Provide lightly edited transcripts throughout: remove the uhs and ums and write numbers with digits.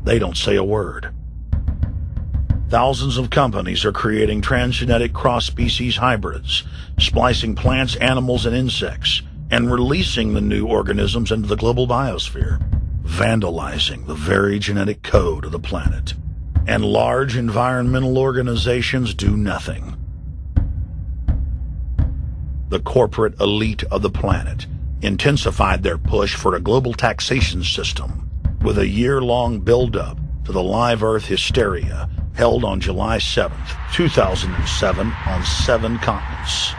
they don't say a word. Thousands of companies are creating transgenetic cross-species hybrids, splicing plants, animals, and insects, and releasing the new organisms into the global biosphere, vandalizing the very genetic code of the planet. And large environmental organizations do nothing. The corporate elite of the planet intensified their push for a global taxation system with a year-long build-up to the Live Earth hysteria held on July 7th, 2007 on 7 continents.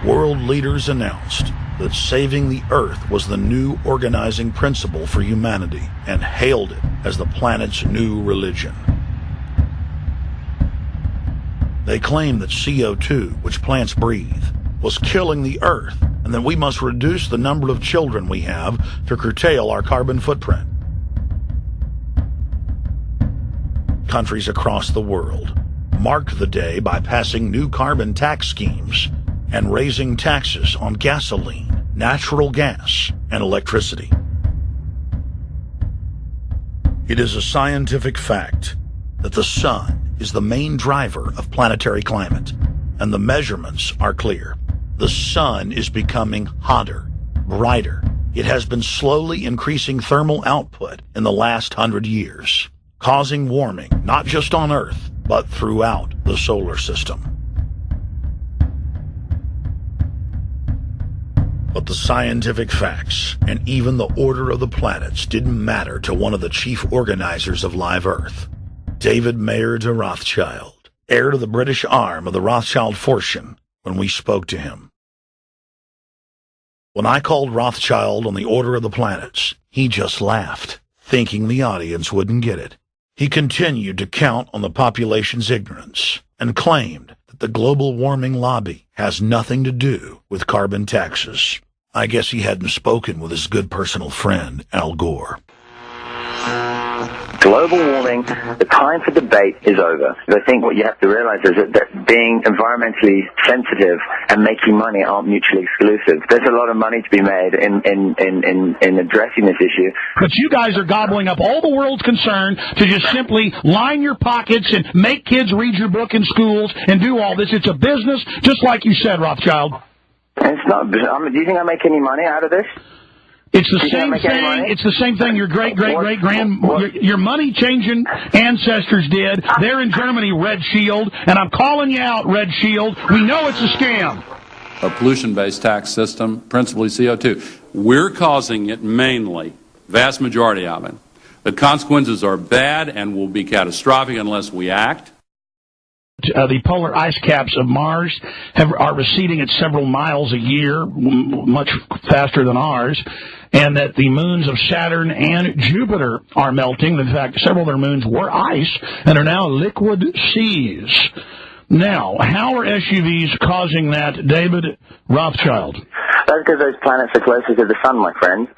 World leaders announced that saving the Earth was the new organizing principle for humanity and hailed it as the planet's new religion. They claimed that CO2, which plants breathe, was killing the Earth, and that we must reduce the number of children we have to curtail our carbon footprint. Countries across the world marked the day by passing new carbon tax schemes and raising taxes on gasoline, natural gas, and electricity. It is a scientific fact that the sun is the main driver of planetary climate, and the measurements are clear. The sun is becoming hotter, brighter. It has been slowly increasing thermal output in the last 100 years, causing warming not just on Earth, but throughout the solar system. But the scientific facts and even the order of the planets didn't matter to one of the chief organizers of Live Earth, David Mayer de Rothschild, heir to the British arm of the Rothschild fortune, when we spoke to him. When I called Rothschild on the order of the planets, he just laughed, thinking the audience wouldn't get it. He continued to count on the population's ignorance and claimed that the global warming lobby has nothing to do with carbon taxes. I guess he hadn't spoken with his good personal friend, Al Gore. Global warming, the time for debate is over. I think what you have to realize is that being environmentally sensitive and making money aren't mutually exclusive. There's a lot of money to be made in addressing this issue. But you guys are gobbling up all the world's concern to just simply line your pockets and make kids read your book in schools and do all this. It's a business, just like you said, Rothschild. It's not. Do you think I make any money out of this? It's the same thing. It's the same thing your your money-changing ancestors did. They're in Germany, Red Shield, and I'm calling you out, Red Shield. We know it's a scam. A pollution-based tax system, principally CO2. We're causing it mainly, vast majority of it. The consequences are bad and will be catastrophic unless we act. The polar ice caps of Mars are receding at several miles a year, much faster than ours, and that the moons of Saturn and Jupiter are melting. In fact, several of their moons were ice and are now liquid seas. Now, how are SUVs causing that, David Rothschild? That's because those planets are closer to the sun, my friend.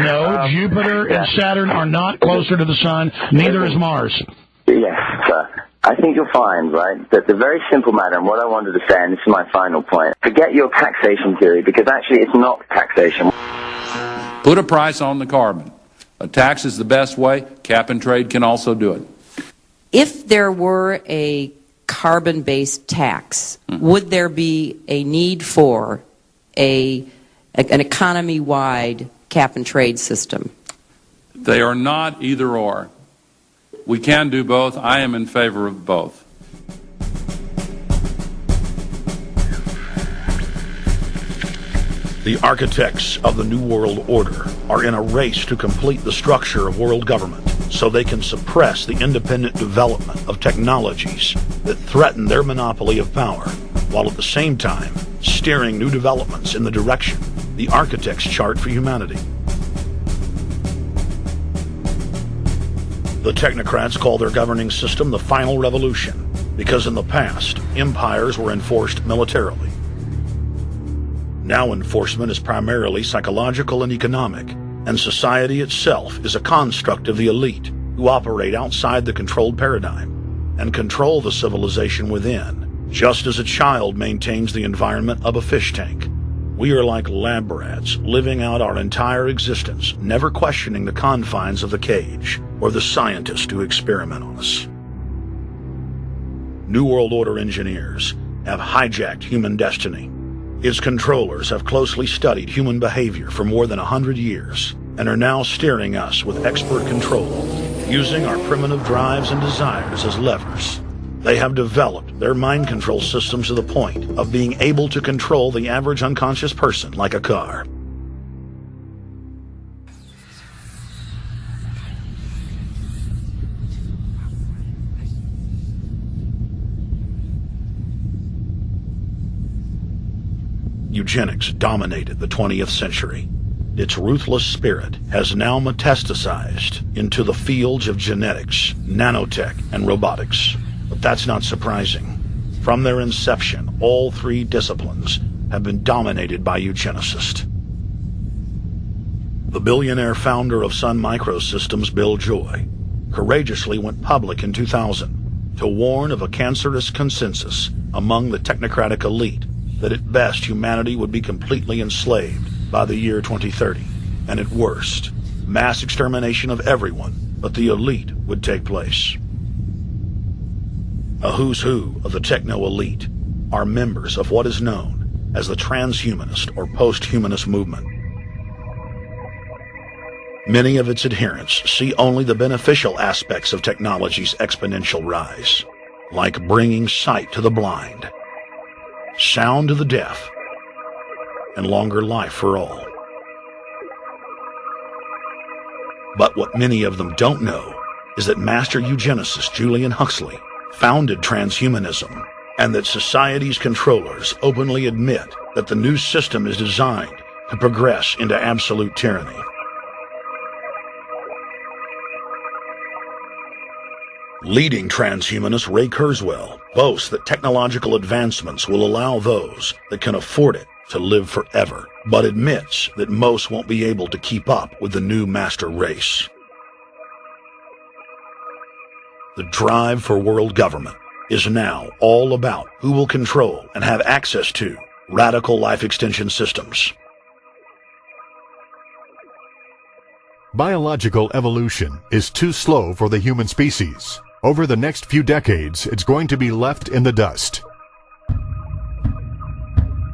No, Jupiter and Saturn are not closer to the sun. Neither is Mars. Yes, sir. I think you'll find, right, that the very simple matter, and what I wanted to say, and this is my final point, forget your taxation theory, because actually it's not taxation. Put a price on the carbon. A tax is the best way. Cap and trade can also do it. If there were a carbon-based tax, would there be a need for an economy-wide cap and trade system? They are not either or. We can do both. I am in favor of both. The architects of the New World Order are in a race to complete the structure of world government so they can suppress the independent development of technologies that threaten their monopoly of power, while at the same time steering new developments in the direction the architects chart for humanity. The technocrats call their governing system the final revolution, because in the past, empires were enforced militarily. Now enforcement is primarily psychological and economic, and society itself is a construct of the elite who operate outside the controlled paradigm and control the civilization within, just as a child maintains the environment of a fish tank. We are like lab rats, living out our entire existence, never questioning the confines of the cage or the scientists who experiment on us. New World Order engineers have hijacked human destiny. Its controllers have closely studied human behavior for more than 100 years and are now steering us with expert control, using our primitive drives and desires as levers. They have developed their mind control systems to the point of being able to control the average unconscious person like a car. Eugenics dominated the 20th century. Its ruthless spirit has now metastasized into the fields of genetics, nanotech, and robotics. But that's not surprising. From their inception, all three disciplines have been dominated by eugenicists. The billionaire founder of Sun Microsystems, Bill Joy, courageously went public in 2000 to warn of a cancerous consensus among the technocratic elite that at best humanity would be completely enslaved by the year 2030, and at worst, mass extermination of everyone but the elite would take place. A who's who of the techno-elite are members of what is known as the transhumanist or post-humanist movement. Many of its adherents see only the beneficial aspects of technology's exponential rise, like bringing sight to the blind, sound to the deaf, and longer life for all. But what many of them don't know is that master eugenicist Julian Huxley founded transhumanism, and that society's controllers openly admit that the new system is designed to progress into absolute tyranny. Leading transhumanist Ray Kurzweil boasts that technological advancements will allow those that can afford it to live forever, but admits that most won't be able to keep up with the new master race. The drive for world government is now all about who will control and have access to radical life extension systems. Biological evolution is too slow for the human species. Over the next few decades, it's going to be left in the dust.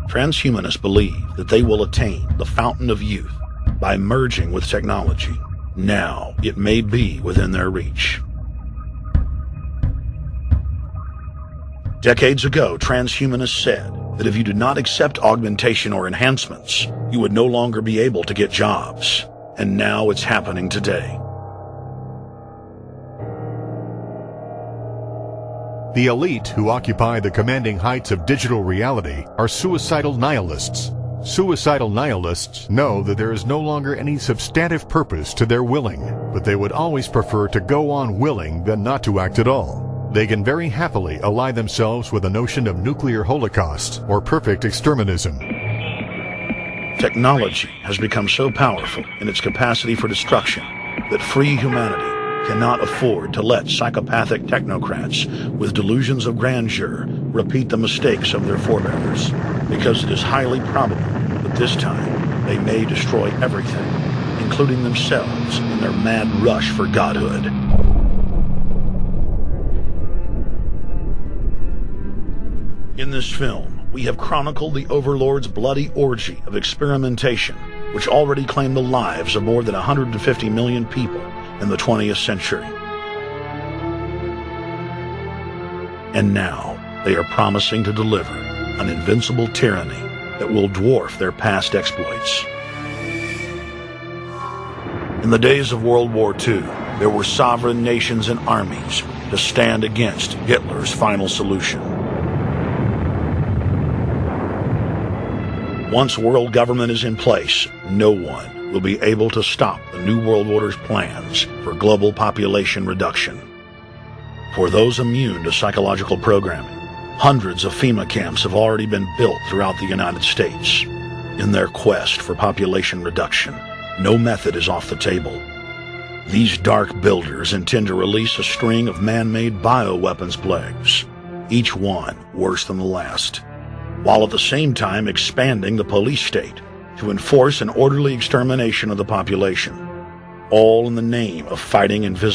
Transhumanists believe that they will attain the fountain of youth by merging with technology. Now, it may be within their reach. Decades ago, transhumanists said that if you did not accept augmentation or enhancements, you would no longer be able to get jobs. And now it's happening today. The elite who occupy the commanding heights of digital reality are suicidal nihilists. Suicidal nihilists know that there is no longer any substantive purpose to their willing, but they would always prefer to go on willing than not to act at all. They can very happily ally themselves with the notion of nuclear holocaust or perfect exterminism. Technology has become so powerful in its capacity for destruction that free humanity cannot afford to let psychopathic technocrats with delusions of grandeur repeat the mistakes of their forebears, because it is highly probable that this time they may destroy everything, including themselves in their mad rush for godhood. In this film, we have chronicled the Overlord's bloody orgy of experimentation, which already claimed the lives of more than 150 million people in the 20th century. And now, they are promising to deliver an invincible tyranny that will dwarf their past exploits. In the days of World War II, there were sovereign nations and armies to stand against Hitler's final solution. Once world government is in place, no one will be able to stop the New World Order's plans for global population reduction. For those immune to psychological programming, hundreds of FEMA camps have already been built throughout the United States. In their quest for population reduction, no method is off the table. These dark builders intend to release a string of man-made bioweapons plagues, each one worse than the last. while at the same time expanding the police state to enforce an orderly extermination of the population, all in the name of fighting invisible